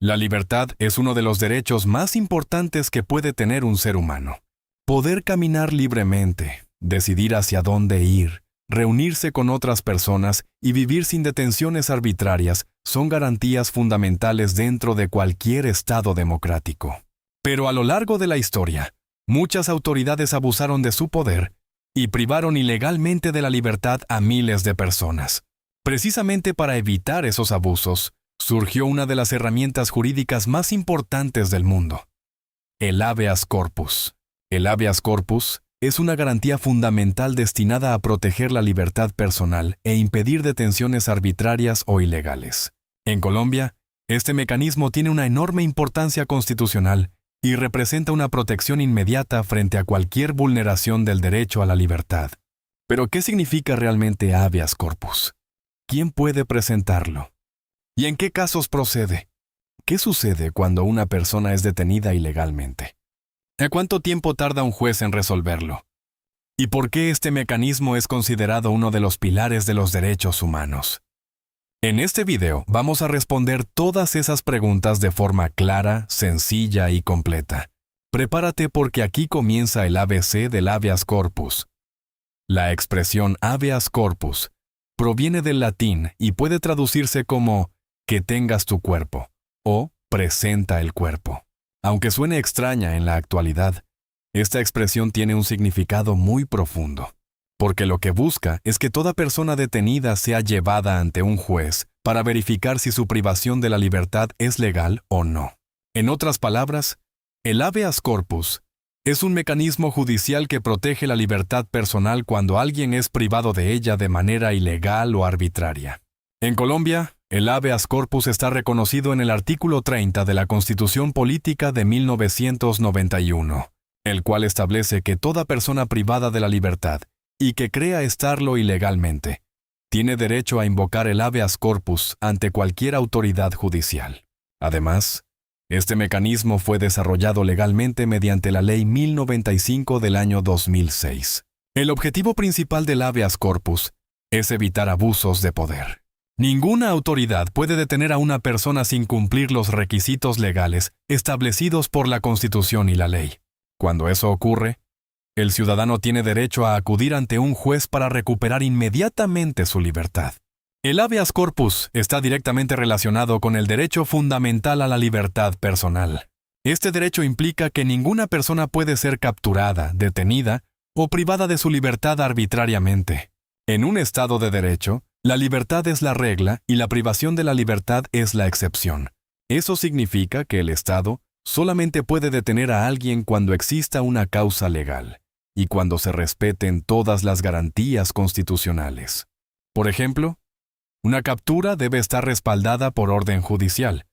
La libertad es uno de los derechos más importantes que puede tener un ser humano. Poder caminar libremente, decidir hacia dónde ir, reunirse con otras personas y vivir sin detenciones arbitrarias son garantías fundamentales dentro de cualquier Estado democrático. Pero a lo largo de la historia, muchas autoridades abusaron de su poder y privaron ilegalmente de la libertad a miles de personas. Precisamente para evitar esos abusos, surgió una de las herramientas jurídicas más importantes del mundo: el habeas corpus. El habeas corpus es una garantía fundamental destinada a proteger la libertad personal e impedir detenciones arbitrarias o ilegales. En Colombia, este mecanismo tiene una enorme importancia constitucional y representa una protección inmediata frente a cualquier vulneración del derecho a la libertad. Pero, ¿qué significa realmente habeas corpus? ¿Quién puede presentarlo? ¿Y en qué casos procede? ¿Qué sucede cuando una persona es detenida ilegalmente? ¿A cuánto tiempo tarda un juez en resolverlo? ¿Y por qué este mecanismo es considerado uno de los pilares de los derechos humanos? En este video vamos a responder todas esas preguntas de forma clara, sencilla y completa. Prepárate porque aquí comienza el ABC del habeas corpus. La expresión habeas corpus proviene del latín y puede traducirse como que tengas tu cuerpo o presenta el cuerpo. Aunque suene extraña en la actualidad, esta expresión tiene un significado muy profundo, porque lo que busca es que toda persona detenida sea llevada ante un juez para verificar si su privación de la libertad es legal o no. En otras palabras, el habeas corpus es un mecanismo judicial que protege la libertad personal cuando alguien es privado de ella de manera ilegal o arbitraria. En Colombia, el habeas corpus está reconocido en el artículo 30 de la Constitución Política de 1991, el cual establece que toda persona privada de la libertad y que crea estarlo ilegalmente tiene derecho a invocar el habeas corpus ante cualquier autoridad judicial. Además, este mecanismo fue desarrollado legalmente mediante la Ley 1095 del año 2006. El objetivo principal del habeas corpus es evitar abusos de poder. Ninguna autoridad puede detener a una persona sin cumplir los requisitos legales establecidos por la Constitución y la ley. Cuando eso ocurre, el ciudadano tiene derecho a acudir ante un juez para recuperar inmediatamente su libertad. El habeas corpus está directamente relacionado con el derecho fundamental a la libertad personal. Este derecho implica que ninguna persona puede ser capturada, detenida o privada de su libertad arbitrariamente. En un Estado de derecho, la libertad es la regla y la privación de la libertad es la excepción. Eso significa que el Estado solamente puede detener a alguien cuando exista una causa legal y cuando se respeten todas las garantías constitucionales. Por ejemplo, una captura debe estar respaldada por orden judicial,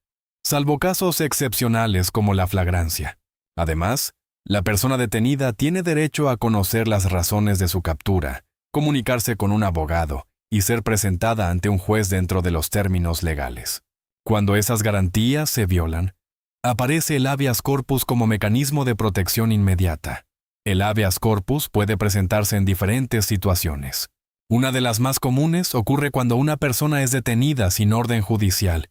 salvo casos excepcionales como la flagrancia. Además, la persona detenida tiene derecho a conocer las razones de su captura, comunicarse con un abogado y ser presentada ante un juez dentro de los términos legales. Cuando esas garantías se violan, aparece el habeas corpus como mecanismo de protección inmediata. El habeas corpus puede presentarse en diferentes situaciones. Una de las más comunes ocurre cuando una persona es detenida sin orden judicial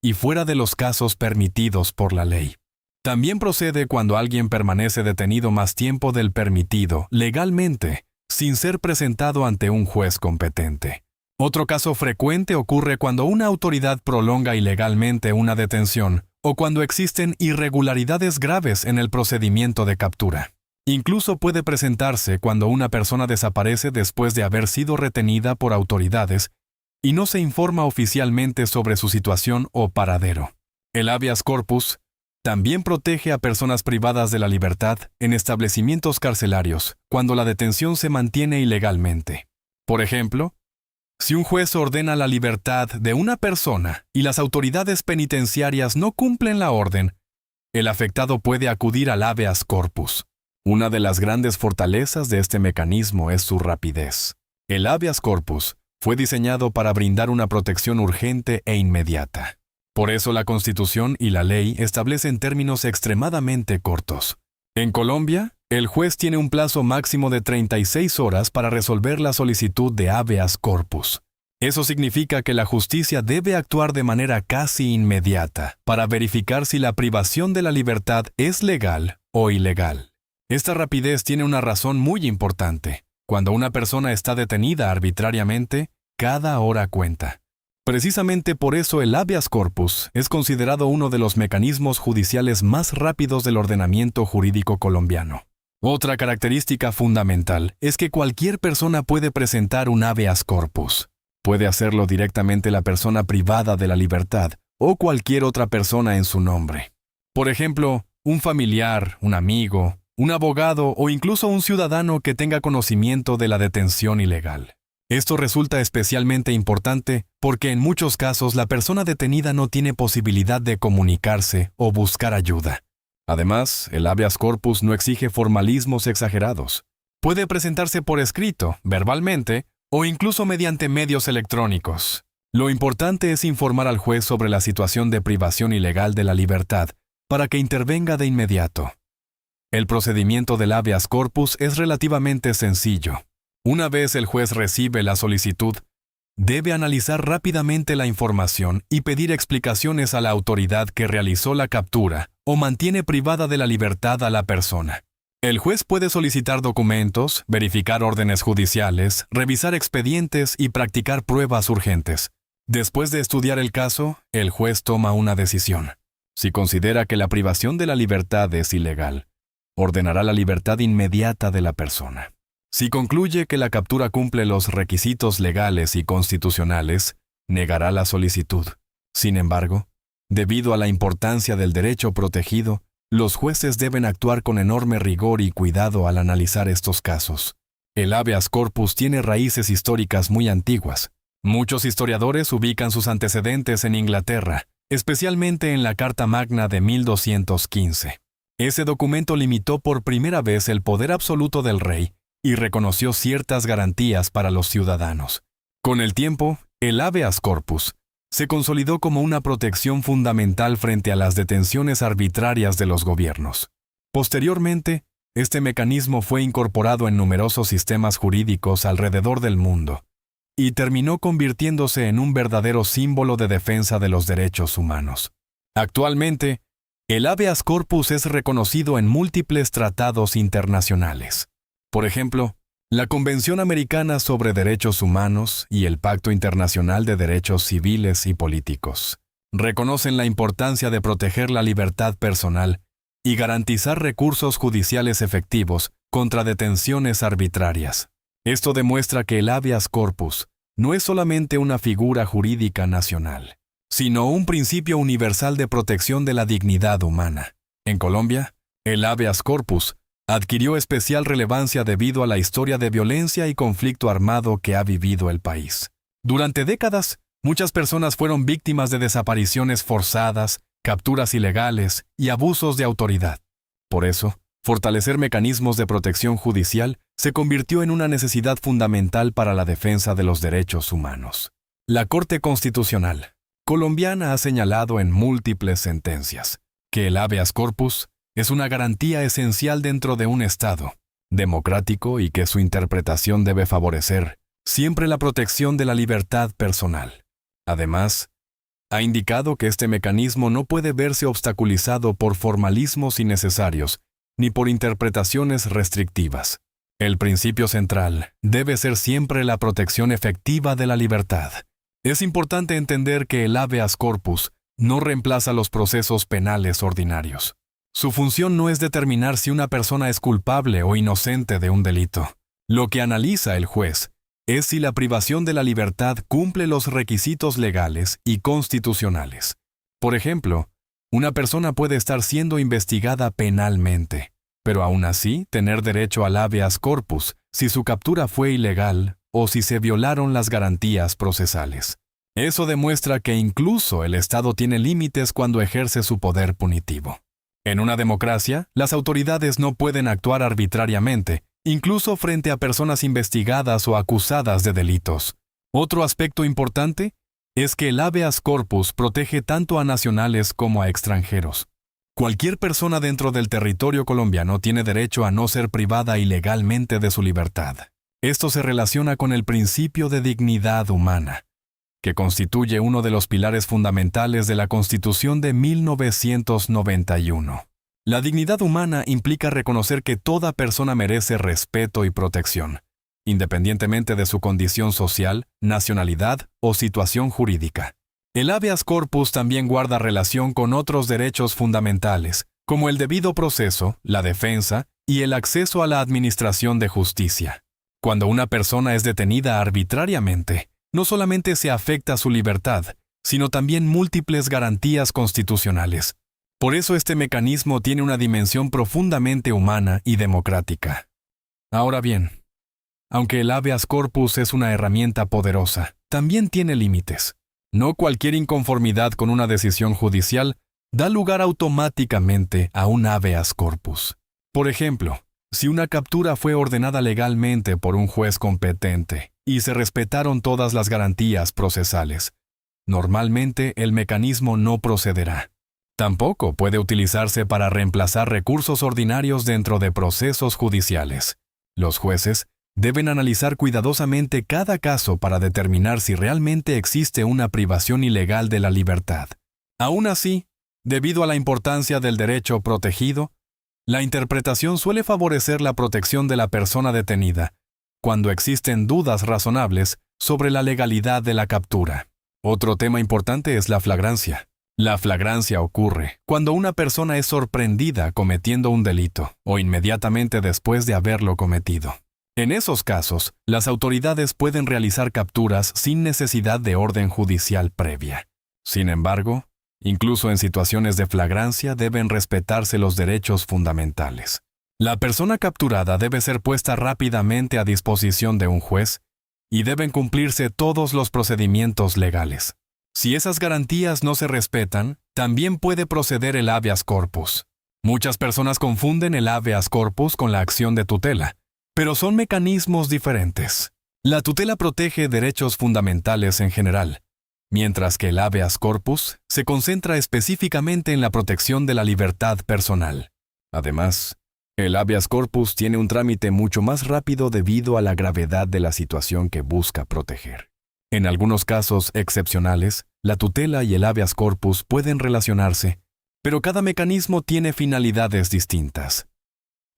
y fuera de los casos permitidos por la ley. También procede cuando alguien permanece detenido más tiempo del permitido legalmente, sin ser presentado ante un juez competente. Otro caso frecuente ocurre cuando una autoridad prolonga ilegalmente una detención o cuando existen irregularidades graves en el procedimiento de captura. Incluso puede presentarse cuando una persona desaparece después de haber sido retenida por autoridades y no se informa oficialmente sobre su situación o paradero. El habeas corpus también protege a personas privadas de la libertad en establecimientos carcelarios cuando la detención se mantiene ilegalmente. Por ejemplo, si un juez ordena la libertad de una persona y las autoridades penitenciarias no cumplen la orden, el afectado puede acudir al habeas corpus. Una de las grandes fortalezas de este mecanismo es su rapidez. El habeas corpus fue diseñado para brindar una protección urgente e inmediata. Por eso la Constitución y la ley establecen términos extremadamente cortos. En Colombia, el juez tiene un plazo máximo de 36 horas para resolver la solicitud de habeas corpus. Eso significa que la justicia debe actuar de manera casi inmediata para verificar si la privación de la libertad es legal o ilegal. Esta rapidez tiene una razón muy importante. Cuando una persona está detenida arbitrariamente, cada hora cuenta. Precisamente por eso el habeas corpus es considerado uno de los mecanismos judiciales más rápidos del ordenamiento jurídico colombiano. Otra característica fundamental es que cualquier persona puede presentar un habeas corpus. Puede hacerlo directamente la persona privada de la libertad o cualquier otra persona en su nombre. Por ejemplo, un familiar, un amigo, un abogado o incluso un ciudadano que tenga conocimiento de la detención ilegal. Esto resulta especialmente importante porque en muchos casos la persona detenida no tiene posibilidad de comunicarse o buscar ayuda. Además, el habeas corpus no exige formalismos exagerados. Puede presentarse por escrito, verbalmente, o incluso mediante medios electrónicos. Lo importante es informar al juez sobre la situación de privación ilegal de la libertad para que intervenga de inmediato. El procedimiento del habeas corpus es relativamente sencillo. Una vez el juez recibe la solicitud, debe analizar rápidamente la información y pedir explicaciones a la autoridad que realizó la captura o mantiene privada de la libertad a la persona. El juez puede solicitar documentos, verificar órdenes judiciales, revisar expedientes y practicar pruebas urgentes. Después de estudiar el caso, el juez toma una decisión. Si considera que la privación de la libertad es ilegal, ordenará la libertad inmediata de la persona. Si concluye que la captura cumple los requisitos legales y constitucionales, negará la solicitud. Sin embargo, debido a la importancia del derecho protegido, los jueces deben actuar con enorme rigor y cuidado al analizar estos casos. El habeas corpus tiene raíces históricas muy antiguas. Muchos historiadores ubican sus antecedentes en Inglaterra, especialmente en la Carta Magna de 1215. Ese documento limitó por primera vez el poder absoluto del rey y reconoció ciertas garantías para los ciudadanos. Con el tiempo, el habeas corpus se consolidó como una protección fundamental frente a las detenciones arbitrarias de los gobiernos. Posteriormente, este mecanismo fue incorporado en numerosos sistemas jurídicos alrededor del mundo y terminó convirtiéndose en un verdadero símbolo de defensa de los derechos humanos. Actualmente, el habeas corpus es reconocido en múltiples tratados internacionales. Por ejemplo, la Convención Americana sobre Derechos Humanos y el Pacto Internacional de Derechos Civiles y Políticos reconocen la importancia de proteger la libertad personal y garantizar recursos judiciales efectivos contra detenciones arbitrarias. Esto demuestra que el habeas corpus no es solamente una figura jurídica nacional, sino un principio universal de protección de la dignidad humana. En Colombia, el habeas corpus adquirió especial relevancia debido a la historia de violencia y conflicto armado que ha vivido el país. Durante décadas, muchas personas fueron víctimas de desapariciones forzadas, capturas ilegales y abusos de autoridad. Por eso, fortalecer mecanismos de protección judicial se convirtió en una necesidad fundamental para la defensa de los derechos humanos. La Corte Constitucional colombiana ha señalado en múltiples sentencias que el habeas corpus es una garantía esencial dentro de un Estado democrático y que su interpretación debe favorecer siempre la protección de la libertad personal. Además, ha indicado que este mecanismo no puede verse obstaculizado por formalismos innecesarios ni por interpretaciones restrictivas. El principio central debe ser siempre la protección efectiva de la libertad. Es importante entender que el habeas corpus no reemplaza los procesos penales ordinarios. Su función no es determinar si una persona es culpable o inocente de un delito. Lo que analiza el juez es si la privación de la libertad cumple los requisitos legales y constitucionales. Por ejemplo, una persona puede estar siendo investigada penalmente, pero aún así tener derecho al habeas corpus si su captura fue ilegal o si se violaron las garantías procesales. Eso demuestra que incluso el Estado tiene límites cuando ejerce su poder punitivo. En una democracia, las autoridades no pueden actuar arbitrariamente, incluso frente a personas investigadas o acusadas de delitos. Otro aspecto importante es que el habeas corpus protege tanto a nacionales como a extranjeros. Cualquier persona dentro del territorio colombiano tiene derecho a no ser privada ilegalmente de su libertad. Esto se relaciona con el principio de dignidad humana, que constituye uno de los pilares fundamentales de la Constitución de 1991. La dignidad humana implica reconocer que toda persona merece respeto y protección, independientemente de su condición social, nacionalidad o situación jurídica. El habeas corpus también guarda relación con otros derechos fundamentales, como el debido proceso, la defensa y el acceso a la administración de justicia. Cuando una persona es detenida arbitrariamente, no solamente se afecta su libertad, sino también múltiples garantías constitucionales. Por eso este mecanismo tiene una dimensión profundamente humana y democrática. Ahora bien, aunque el habeas corpus es una herramienta poderosa, también tiene límites. No cualquier inconformidad con una decisión judicial da lugar automáticamente a un habeas corpus. Por ejemplo, si una captura fue ordenada legalmente por un juez competente y se respetaron todas las garantías procesales, normalmente el mecanismo no procederá. Tampoco puede utilizarse para reemplazar recursos ordinarios dentro de procesos judiciales. Los jueces deben analizar cuidadosamente cada caso para determinar si realmente existe una privación ilegal de la libertad. Aún así, debido a la importancia del derecho protegido, la interpretación suele favorecer la protección de la persona detenida, cuando existen dudas razonables sobre la legalidad de la captura. Otro tema importante es la flagrancia. La flagrancia ocurre cuando una persona es sorprendida cometiendo un delito o inmediatamente después de haberlo cometido. En esos casos, las autoridades pueden realizar capturas sin necesidad de orden judicial previa. Sin embargo, incluso en situaciones de flagrancia deben respetarse los derechos fundamentales. La persona capturada debe ser puesta rápidamente a disposición de un juez y deben cumplirse todos los procedimientos legales. Si esas garantías no se respetan, también puede proceder el habeas corpus. Muchas personas confunden el habeas corpus con la acción de tutela, pero son mecanismos diferentes. La tutela protege derechos fundamentales en general, mientras que el habeas corpus se concentra específicamente en la protección de la libertad personal. Además, el habeas corpus tiene un trámite mucho más rápido debido a la gravedad de la situación que busca proteger. En algunos casos excepcionales, la tutela y el habeas corpus pueden relacionarse, pero cada mecanismo tiene finalidades distintas.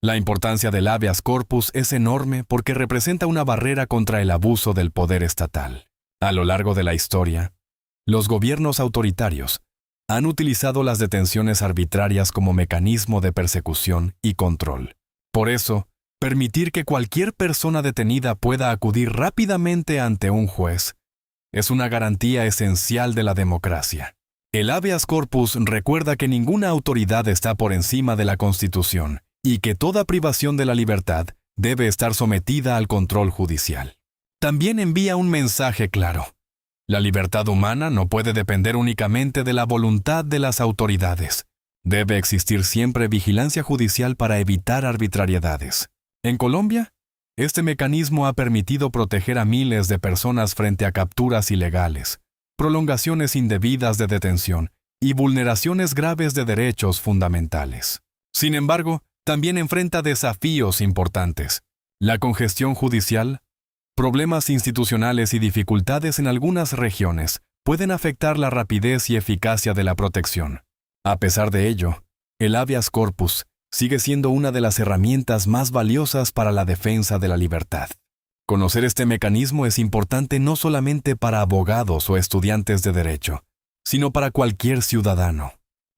La importancia del habeas corpus es enorme porque representa una barrera contra el abuso del poder estatal. A lo largo de la historia, los gobiernos autoritarios han utilizado las detenciones arbitrarias como mecanismo de persecución y control. Por eso, permitir que cualquier persona detenida pueda acudir rápidamente ante un juez es una garantía esencial de la democracia. El habeas corpus recuerda que ninguna autoridad está por encima de la Constitución y que toda privación de la libertad debe estar sometida al control judicial. También envía un mensaje claro. La libertad humana no puede depender únicamente de la voluntad de las autoridades. Debe existir siempre vigilancia judicial para evitar arbitrariedades. En Colombia, este mecanismo ha permitido proteger a miles de personas frente a capturas ilegales, prolongaciones indebidas de detención y vulneraciones graves de derechos fundamentales. Sin embargo, también enfrenta desafíos importantes. La congestión judicial, problemas institucionales y dificultades en algunas regiones pueden afectar la rapidez y eficacia de la protección. A pesar de ello, el habeas corpus sigue siendo una de las herramientas más valiosas para la defensa de la libertad. Conocer este mecanismo es importante no solamente para abogados o estudiantes de derecho, sino para cualquier ciudadano,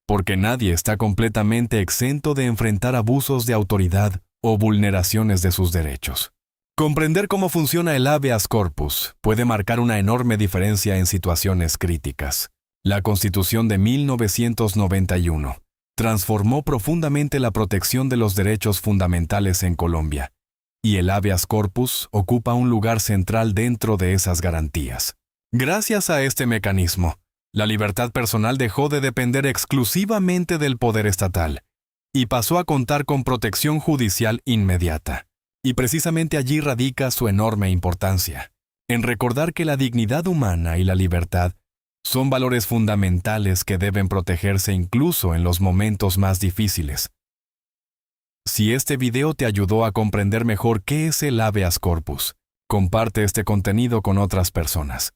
porque nadie está completamente exento de enfrentar abusos de autoridad o vulneraciones de sus derechos. Comprender cómo funciona el habeas corpus puede marcar una enorme diferencia en situaciones críticas. La Constitución de 1991 transformó profundamente la protección de los derechos fundamentales en Colombia, y el habeas corpus ocupa un lugar central dentro de esas garantías. Gracias a este mecanismo, la libertad personal dejó de depender exclusivamente del poder estatal y pasó a contar con protección judicial inmediata. Y precisamente allí radica su enorme importancia, en recordar que la dignidad humana y la libertad son valores fundamentales que deben protegerse incluso en los momentos más difíciles. Si este video te ayudó a comprender mejor qué es el habeas corpus, comparte este contenido con otras personas.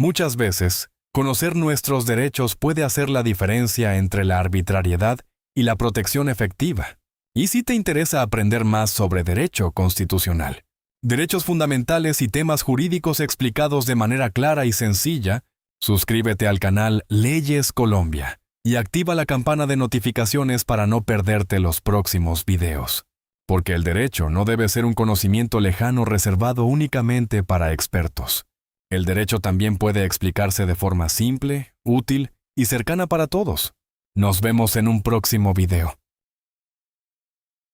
Muchas veces, conocer nuestros derechos puede hacer la diferencia entre la arbitrariedad y la protección efectiva. ¿Y si te interesa aprender más sobre derecho constitucional, derechos fundamentales y temas jurídicos explicados de manera clara y sencilla? Suscríbete al canal Leyes Colombia y activa la campana de notificaciones para no perderte los próximos videos. Porque el derecho no debe ser un conocimiento lejano reservado únicamente para expertos. El derecho también puede explicarse de forma simple, útil y cercana para todos. Nos vemos en un próximo video.